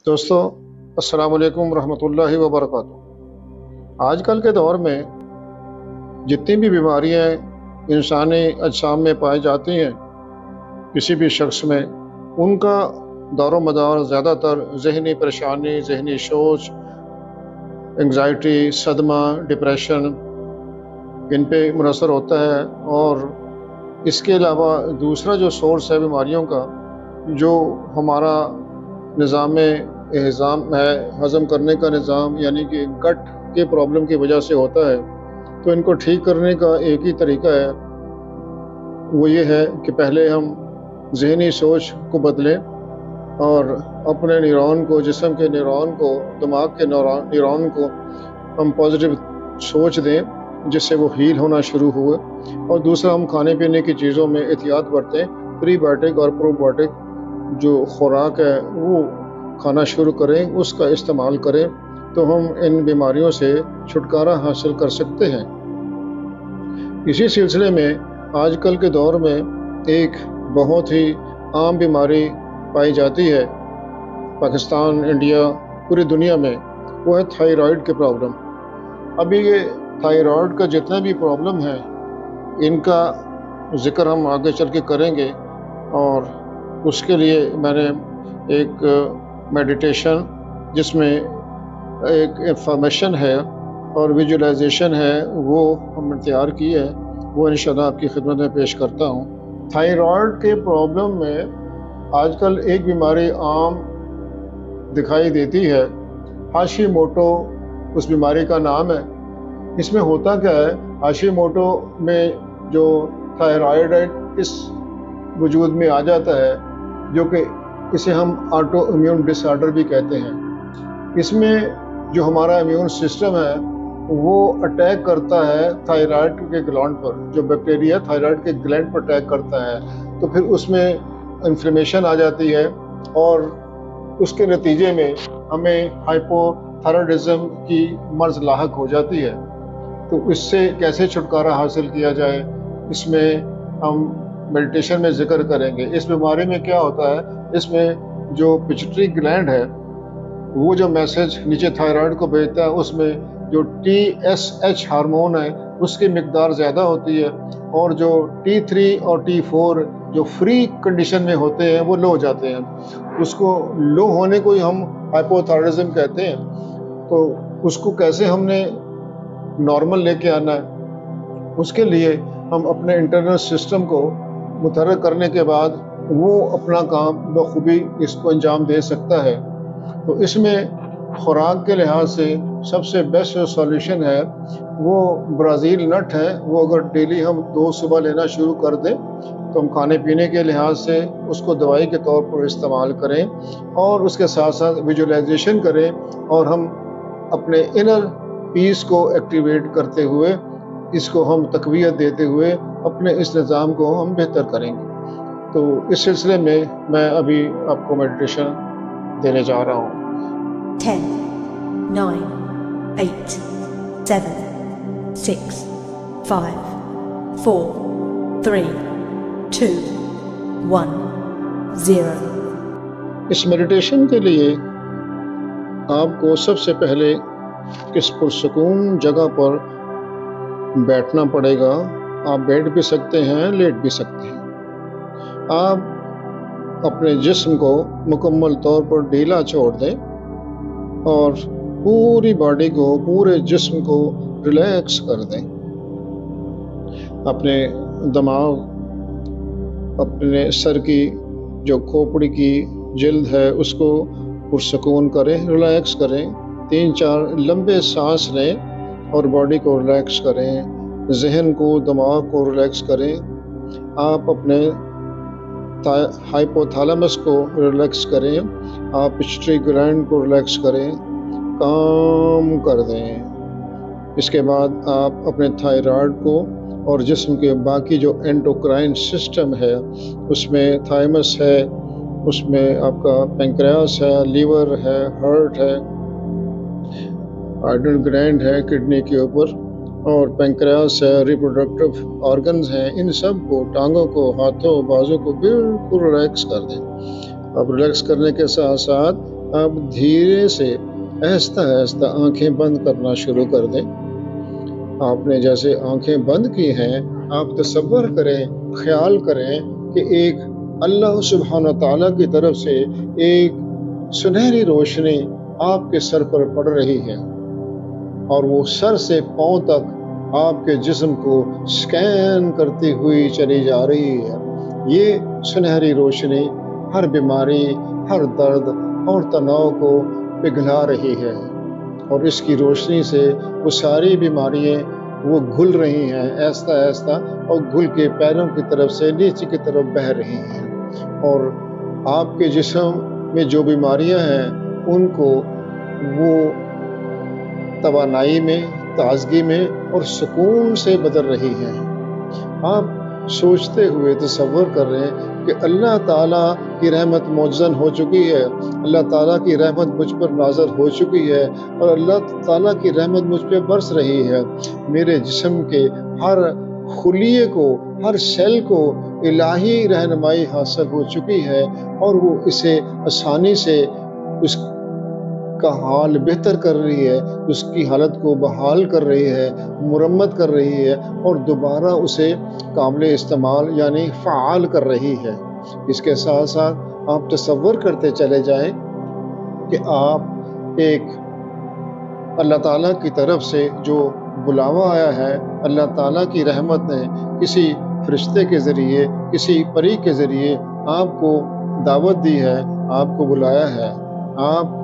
دوستو السلام علیکم ورحمۃ اللہ وبرکاتہ۔ آج کل کے دور میں جتنی بھی بیماریاں انسانی اجسام میں پائی جاتی ہیں کسی بھی شخص میں، ان کا دور و مدار زیادہ تر ذہنی پریشانی، ذہنی سوچ، انگزائٹی، صدمہ، ڈپریشن ان پہ منحصر ہوتا ہے۔ اور اس کے علاوہ دوسرا جو سورس ہے بیماریوں کا، جو ہمارا نظام ہضم کرنے کا نظام یعنی کہ گٹ کے پرابلم کی وجہ سے ہوتا ہے، تو ان کو ٹھیک کرنے کا ایک ہی طریقہ ہے، وہ یہ ہے کہ پہلے ہم ذہنی سوچ کو بدلیں اور اپنے نیورون کو، جسم کے نیورون کو، دماغ کے نیورون کو ہم پازیٹیو سوچ دیں جس سے وہ ہیل ہونا شروع ہوئے۔ اور دوسرا، ہم کھانے پینے کی چیزوں میں احتیاط برتیں، پری بایوٹک اور پرو بایوٹک جو خوراک ہے وہ کھانا شروع کریں، اس کا استعمال کریں، تو ہم ان بیماریوں سے چھٹکارا حاصل کر سکتے ہیں۔ اسی سلسلے میں آج کل کے دور میں ایک بہت ہی عام بیماری پائی جاتی ہے پاکستان، انڈیا، پوری دنیا میں، وہ ہے تھائرائیڈ کے پرابلم۔ ابھی یہ تھائرائیڈ کا جتنا بھی پرابلم ہے ان کا ذکر ہم آگے چل کے کریں گے، اور اس کے لیے میں نے ایک میڈیٹیشن جس میں ایک انفارمیشن ہے اور ویژولائزیشن ہے وہ ہم نے تیار کی ہے، وہ انشاءاللہ آپ کی خدمت میں پیش کرتا ہوں۔ تھائرائیڈ کے پرابلم میں آج کل ایک بیماری عام دکھائی دیتی ہے، ہاشی موٹو اس بیماری کا نام ہے۔ اس میں ہوتا کیا ہے، ہاشی موٹو میں جو تھائرائیڈ اس وجود میں آ جاتا ہے، جو کہ اسے ہم آٹو امیون ڈس آرڈر بھی کہتے ہیں۔ اس میں جو ہمارا امیون سسٹم ہے وہ اٹیک کرتا ہے تھائرائیڈ کے گلینڈ پر، جو بیکٹیریا تھائرائیڈ کے گلینڈ پر اٹیک کرتا ہے، تو پھر اس میں انفلیمیشن آ جاتی ہے، اور اس کے نتیجے میں ہمیں ہائپوتھائرائڈزم کی مرض لاحق ہو جاتی ہے۔ تو اس سے کیسے چھٹکارا حاصل کیا جائے، اس میں ہم میڈیٹیشن میں ذکر کریں گے۔ اس بیماری میں کیا ہوتا ہے، اس میں جو پچیٹری گلینڈ ہے وہ جو میسج نیچے تھائرائیڈ کو بھیجتا ہے، اس میں جو TSH ہارمون ہے اس کی مقدار زیادہ ہوتی ہے، اور جو T3 اور T4 جو فری کنڈیشن میں ہوتے ہیں وہ لو ہو جاتے ہیں۔ اس کو لو ہونے کو ہی ہم ہائپوتھائرائڈزم کہتے ہیں۔ تو اس کو کیسے ہم نے نارمل لے کے آنا ہے، اس کے لیے ہم اپنے انٹرنل سسٹم کو متحرک کرنے کے بعد وہ اپنا کام بخوبی اس کو انجام دے سکتا ہے۔ تو اس میں خوراک کے لحاظ سے سب سے بیسٹ جو سولیوشن ہے وہ برازیل نٹ ہے۔ وہ اگر ڈیلی ہم 2 صبح لینا شروع کر دیں تو ہم کھانے پینے کے لحاظ سے اس کو دوائی کے طور پر استعمال کریں، اور اس کے ساتھ ساتھ ویژولائزیشن کریں، اور ہم اپنے انر پیس کو ایکٹیویٹ کرتے ہوئے، اس کو ہم تقویت دیتے ہوئے اپنے اس نظام کو ہم بہتر کریں گے۔ تو اس سلسلے میں میں ابھی آپ کو میڈیٹیشن دینے جا رہا ہوں۔ 10 9 8 7 6 5 4 3 2 1 0۔ اس میڈیٹیشن کے لیے آپ کو سب سے پہلے کس پرسکون جگہ پر بیٹھنا پڑے گا۔ آپ بیٹھ بھی سکتے ہیں، لیٹ بھی سکتے ہیں۔ آپ اپنے جسم کو مکمل طور پر ڈھیلا چھوڑ دیں اور پوری باڈی کو، پورے جسم کو ریلیکس کر دیں۔ اپنے دماغ، اپنے سر کی جو کھوپڑی کی جلد ہے اس کو پرسکون کریں، ریلیکس کریں۔ 3-4 لمبے سانس لیں اور باڈی کو ریلیکس کریں، ذہن کو، دماغ کو ریلیکس کریں۔ آپ اپنے ہائپوتھالامس کو ریلیکس کریں، آپ پچیٹری گلینڈ کو ریلیکس کریں، کام کر دیں۔ اس کے بعد آپ اپنے تھائرائیڈ کو اور جسم کے باقی جو اینڈوکرائن سسٹم ہے، اس میں تھائمس ہے، اس میں آپ کا پینکریاس ہے، لیور ہے، ہارٹ ہے، آئیڈن گلینڈ ہے کڈنی کے اوپر، اور پینکریاس ہے، ریپروڈکٹیو آرگنز ہیں، ان سب کو، ٹانگوں کو، ہاتھوں، بازو کو بالکل ریلیکس کر دیں۔ اب ریلیکس کرنے کے ساتھ ساتھ اب دھیرے سے آہستہ آہستہ آنکھیں بند کرنا شروع کر دیں۔ آپ نے جیسے آنکھیں بند کی ہیں، آپ تصور کریں، خیال کریں کہ ایک اللہ سبحانہ تعالیٰ کی طرف سے ایک سنہری روشنی آپ کے سر پر پڑ رہی ہے، اور وہ سر سے پاؤں تک آپ کے جسم کو سکین کرتی ہوئی چلی جا رہی ہے۔ یہ سنہری روشنی ہر بیماری، ہر درد اور تناؤ کو پگھلا رہی ہے، اور اس کی روشنی سے وہ ساری بیماریاں وہ گھل رہی ہیں آہستہ آہستہ، اور گھل کے پیروں کی طرف سے نیچے کی طرف بہہ رہی ہیں، اور آپ کے جسم میں جو بیماریاں ہیں ان کو وہ توانائی میں، تازگی میں اور سکون سے بدل رہی ہیں۔ آپ سوچتے ہوئے تصور کر رہے ہیں کہ اللہ تعالیٰ کی رحمت معجزن ہو چکی ہے، اللہ تعالیٰ کی رحمت مجھ پر نازل ہو چکی ہے، اور اللہ تعالیٰ کی رحمت مجھ پہ برس رہی ہے۔ میرے جسم کے ہر خلیے کو، ہر سیل کو الہی رہنمائی حاصل ہو چکی ہے، اور وہ اسے آسانی سے اس کا حال بہتر کر رہی ہے، اس کی حالت کو بحال کر رہی ہے، مرمت کر رہی ہے، اور دوبارہ اسے قابل استعمال یعنی فعال کر رہی ہے۔ اس کے ساتھ ساتھ آپ تصور کرتے چلے جائیں کہ آپ ایک اللہ تعالیٰ کی طرف سے جو بلاوا آیا ہے، اللہ تعالیٰ کی رحمت نے کسی فرشتے کے ذریعے، کسی پری کے ذریعے آپ کو دعوت دی ہے، آپ کو بلایا ہے۔ آپ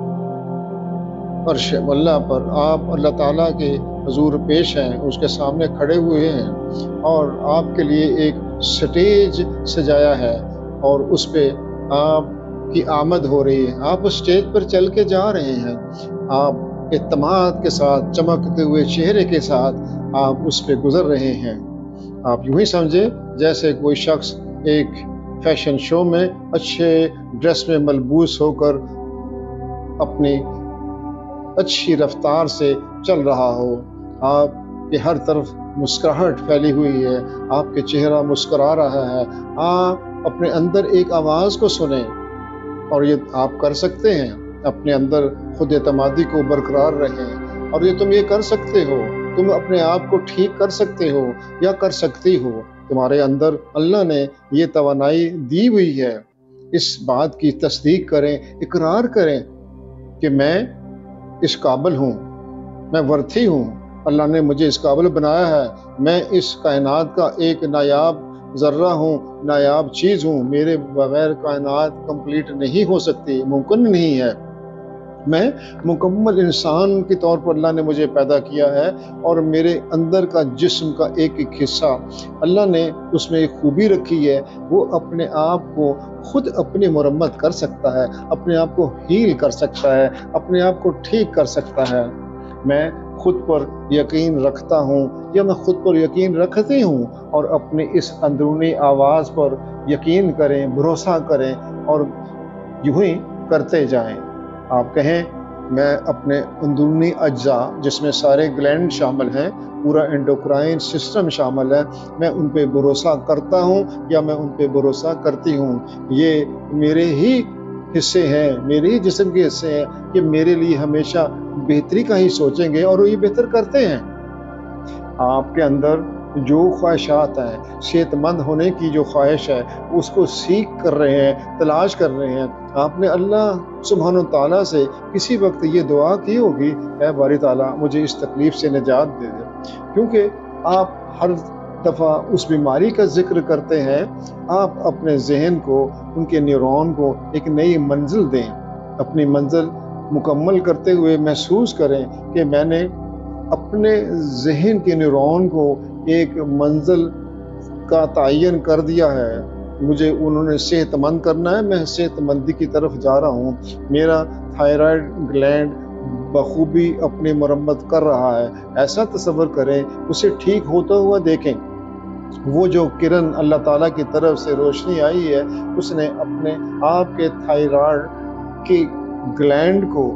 عرش اللہ پر، آپ اللہ تعالیٰ کے حضور پیش ہیں، اس کے سامنے کھڑے ہوئے ہیں، اور آپ کے لیے ایک سٹیج سجایا ہے، اور اس پہ آپ کی آمد ہو رہی ہے۔ آپ اس سٹیج پر چل کے جا رہے ہیں، آپ اعتماد کے ساتھ، چمکتے ہوئے چہرے کے ساتھ آپ اس پہ گزر رہے ہیں۔ آپ یوں ہی سمجھے جیسے کوئی شخص ایک فیشن شو میں اچھے ڈریس میں ملبوس ہو کر اپنی اچھی رفتار سے چل رہا ہو، آپ کے ہر طرف مسکراہٹ پھیلی ہوئی ہے، آپ کے چہرہ مسکرا رہا ہے، آپ اپنے اندر ایک آواز کو سنیں، اور یہ آپ کر سکتے ہیں، اپنے اندر خود اعتمادی کو برقرار رہیں، اور یہ تم یہ کر سکتے ہو، تم اپنے آپ کو ٹھیک کر سکتے ہو یا کر سکتی ہو، تمہارے اندر اللہ نے یہ توانائی دی ہوئی ہے۔ اس بات کی تصدیق کریں، اقرار کریں کہ میں اس قابل ہوں، میں ورتھی ہوں، اللہ نے مجھے اس قابل بنایا ہے، میں اس کائنات کا ایک نایاب ذرہ ہوں، نایاب چیز ہوں، میرے بغیر کائنات کمپلیٹ نہیں ہو سکتی، ممکن نہیں ہے۔ میں مکمل انسان کے طور پر اللہ نے مجھے پیدا کیا ہے، اور میرے اندر کا جسم کا ایک ایک حصہ اللہ نے اس میں ایک خوبی رکھی ہے، وہ اپنے آپ کو خود اپنی مرمت کر سکتا ہے، اپنے آپ کو ہیل کر سکتا ہے، اپنے آپ کو ٹھیک کر سکتا ہے۔ میں خود پر یقین رکھتا ہوں، یا میں خود پر یقین رکھتی ہوں، اور اپنی اس اندرونی آواز پر یقین کریں، بھروسہ کریں، اور یوں ہی کرتے جائیں۔ آپ کہیں میں اپنے اندرونی اجزاء جس میں سارے گلینڈ شامل ہیں، پورا انڈوکرائن سسٹم شامل ہے، میں ان پہ بھروسہ کرتا ہوں یا میں ان پہ بھروسہ کرتی ہوں، یہ میرے ہی حصے ہیں، میرے ہی جسم کے حصے ہیں، کہ میرے لیے ہمیشہ بہتری کا ہی سوچیں گے اور وہ یہ بہتر کرتے ہیں۔ آپ کے اندر جو خواہشات ہیں، صحت مند ہونے کی جو خواہش ہے، اس کو سیکھ کر رہے ہیں، تلاش کر رہے ہیں۔ آپ نے اللہ سبحانہ تعالیٰ سے کسی وقت یہ دعا کی ہوگی، اے باری تعالیٰ مجھے اس تکلیف سے نجات دے دے، کیونکہ آپ ہر دفعہ اس بیماری کا ذکر کرتے ہیں، آپ اپنے ذہن کو، ان کے نیورون کو ایک نئی منزل دیں، اپنی منزل مکمل کرتے ہوئے محسوس کریں کہ میں نے اپنے ذہن کے نیورون کو ایک منزل کا تعین کر دیا ہے، مجھے انہوں نے صحت مند کرنا ہے، میں صحت مندی کی طرف جا رہا ہوں، میرا تھائرائیڈ گلینڈ بخوبی اپنی مرمت کر رہا ہے۔ ایسا تصور کریں، اسے ٹھیک ہوتا ہوا دیکھیں۔ وہ جو کرن اللہ تعالیٰ کی طرف سے روشنی آئی ہے، اس نے اپنے آپ کے تھائرائیڈ کی گلینڈ کو،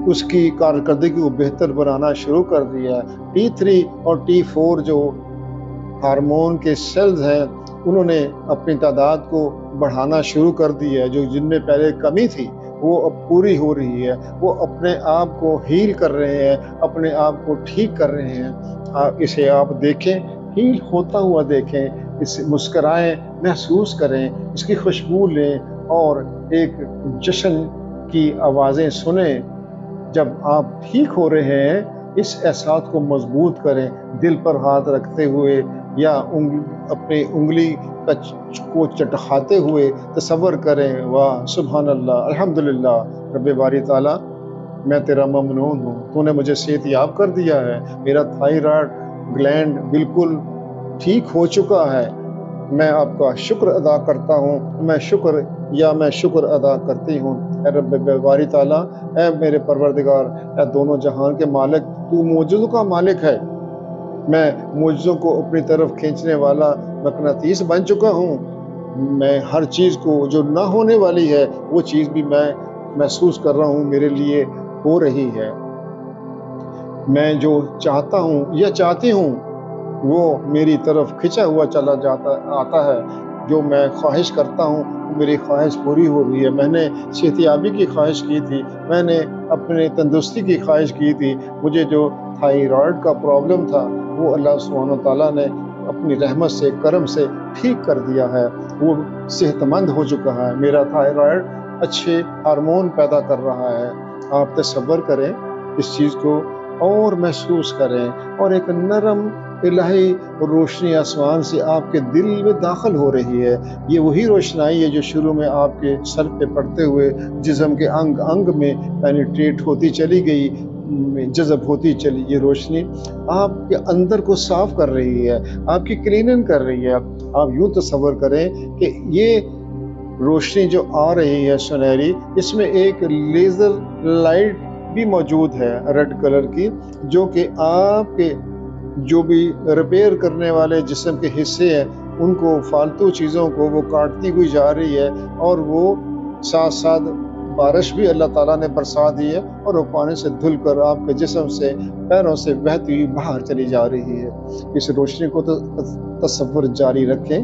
اس کی کارکردگی کو بہتر بنانا شروع کر دیا ہے۔ T3 اور T4 جو ہارمون کے سیلز ہیں، انہوں نے اپنی تعداد کو بڑھانا شروع کر دی ہے، جو جن میں پہلے کمی تھی وہ اب پوری ہو رہی ہے، وہ اپنے آپ کو ہیل کر رہے ہیں، اپنے آپ کو ٹھیک کر رہے ہیں۔ اسے آپ دیکھیں، ہیل ہوتا ہوا دیکھیں، اس مسکرائیں، محسوس کریں، اس کی خوشبو لیں اور ایک جشن کی آوازیں سنیں۔ جب آپ ٹھیک ہو رہے ہیں اس احساس کو مضبوط کریں، دل پر ہاتھ رکھتے ہوئے یا اپنی انگلی کو چٹکاتے ہوئے تصور کریں، واہ سبحان اللہ، الحمدللہ، رب باری تعالیٰ میں تیرا ممنون ہوں، تو نے مجھے صحت یاب کر دیا ہے، میرا تھائرائیڈ گلینڈ بالکل ٹھیک ہو چکا ہے، میں آپ کا شکر ادا کرتا ہوں، میں شکر ادا کرتی ہوں۔ اے رب باری تعالیٰ، اے میرے پروردگار، اے دونوں جہان کے مالک، تو معجزوں کا مالک ہے، میں معجزوں کو اپنی طرف کھینچنے والا مقناطیس بن چکا ہوں، میں ہر چیز کو جو نہ ہونے والی ہے وہ چیز بھی میں محسوس کر رہا ہوں میرے لیے ہو رہی ہے، میں جو چاہتا ہوں یا چاہتی ہوں وہ میری طرف کھنچا ہوا چلا آتا ہے، جو میں خواہش کرتا ہوں میری خواہش پوری ہو رہی ہے۔ میں نے صحت یابی کی خواہش کی تھی، میں نے اپنے تندرستی کی خواہش کی تھی، مجھے جو تھائرائیڈ کا پرابلم تھا وہ اللہ سبحانہ و تعالیٰ نے اپنی رحمت سے کرم سے ٹھیک کر دیا ہے، وہ صحت مند ہو چکا ہے، میرا تھائرائیڈ اچھے ہارمون پیدا کر رہا ہے۔ آپ تصور کریں اس چیز کو اور محسوس کریں، اور ایک نرم الہی روشنی آسمان سے آپ کے دل میں داخل ہو رہی ہے، یہ وہی روشنائی ہے جو شروع میں آپ کے سر پہ پڑتے ہوئے جسم کے انگ انگ میں پینیٹریٹ ہوتی چلی گئی، جذب ہوتی چلی، یہ روشنی آپ کے اندر کو صاف کر رہی ہے، آپ کی کلیننگ کر رہی ہے۔ آپ یوں تصور کریں کہ یہ روشنی جو آ رہی ہے سنہری، اس میں ایک لیزر لائٹ بھی موجود ہے ریڈ کلر کی، جو کہ آپ کے جو بھی ریپیئر کرنے والے جسم کے حصے ہیں ان کو فالتو چیزوں کو وہ کاٹتی ہوئی جا رہی ہے، اور وہ ساتھ ساتھ بارش بھی اللہ تعالیٰ نے برسا دی ہے، اور وہ پانی سے دھل کر آپ کے جسم سے پیروں سے بہتی ہوئی باہر چلی جا رہی ہے۔ اس روشنی کو تصور جاری رکھیں،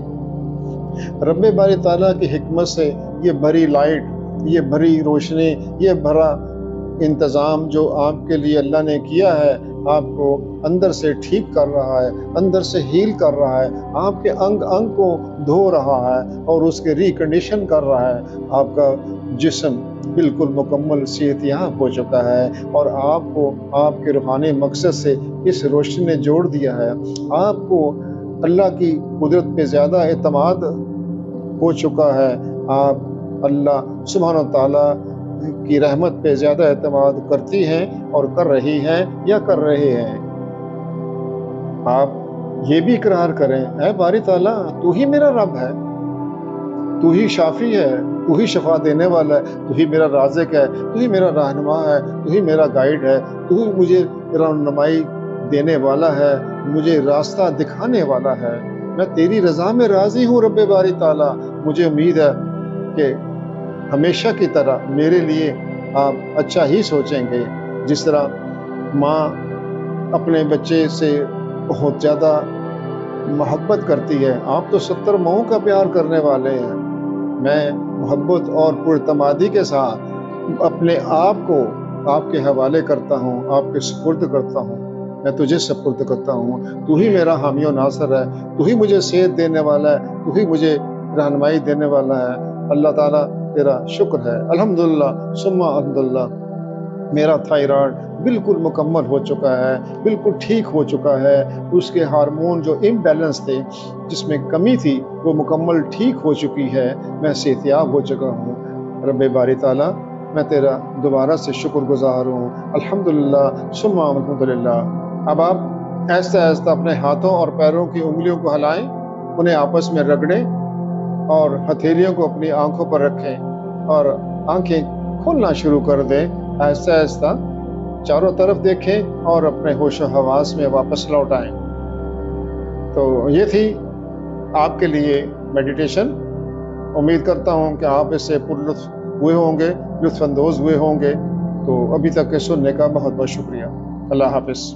رب باری تعالیٰ کی حکمت سے یہ بھری لائٹ، یہ بھری روشنی، یہ بھرا انتظام جو آپ کے لیے اللہ نے کیا ہے، آپ کو اندر سے ٹھیک کر رہا ہے، اندر سے ہیل کر رہا ہے، آپ کے انگ انگ کو دھو رہا ہے اور اس کے ریکنڈیشن کر رہا ہے، آپ کا جسم بالکل مکمل صحت یاب ہو چکا ہے، اور آپ کو آپ کے روحانی مقصد سے اس روشنی نے جوڑ دیا ہے، آپ کو اللہ کی قدرت پہ زیادہ اعتماد ہو چکا ہے، آپ اللہ سبحانہ و تعالیٰ کی رحمت پہ زیادہ اعتماد کرتی ہیں اور کر رہی ہیں یا کر رہے ہیں۔ آپ یہ بھی اقرار کریں، اے باری تعالیٰ تو ہی میرا رب ہے، تو ہی شافی ہے، تو ہی شفا دینے والا ہے، تو ہی میرا رازق ہے، تو ہی میرا رہنما ہے، تو ہی میرا گائیڈ ہے، تو ہی مجھے رہنمائی دینے والا ہے، مجھے راستہ دکھانے والا ہے، میں تیری رضا میں راضی ہوں رب باری تعالیٰ، مجھے امید ہے کہ ہمیشہ کی طرح میرے لیے آپ اچھا ہی سوچیں گے، جس طرح ماں اپنے بچے سے بہت زیادہ محبت کرتی ہے، آپ تو 70 ماؤں کا پیار کرنے والے ہیں، میں محبت اور پراعتمادی کے ساتھ اپنے آپ کو آپ کے حوالے کرتا ہوں، آپ کے سپرد کرتا ہوں، میں تجھے سپرد کرتا ہوں، تو ہی میرا حامی و ناصر ہے، تو ہی مجھے صحت دینے والا ہے، تو ہی مجھے رہنمائی دینے والا ہے، اللہ تعالیٰ تیرا شکر ہے، الحمدللہ ثم الحمدللہ، میرا تھائرائیڈ بالکل مکمل ہو چکا ہے، بالکل ٹھیک ہو چکا ہے، اس کے ہارمون جو امبیلنس تھے، جس میں کمی تھی، وہ مکمل ٹھیک ہو چکی ہے، میں صحت یاب ہو چکا ہوں، رب باری تعالیٰ میں تیرا دوبارہ سے شکر گزار ہوں، الحمدللہ ثم الحمدللہ۔ اب آپ آہستہ آہستہ اپنے ہاتھوں اور پیروں کی انگلیوں کو ہلائیں، انہیں آپس میں رگڑیں اور ہتھیلیوں کو اپنی آنکھوں پر رکھیں اور آنکھیں کھولنا شروع کر دیں، آہستہ آہستہ چاروں طرف دیکھیں اور اپنے ہوش و حواس میں واپس لوٹ آئیں۔ تو یہ تھی آپ کے لیے میڈیٹیشن، امید کرتا ہوں کہ آپ اس سے پر لطف ہوئے ہوں گے، لطف اندوز ہوئے ہوں گے، تو ابھی تک کے سننے کا بہت بہت شکریہ، اللہ حافظ۔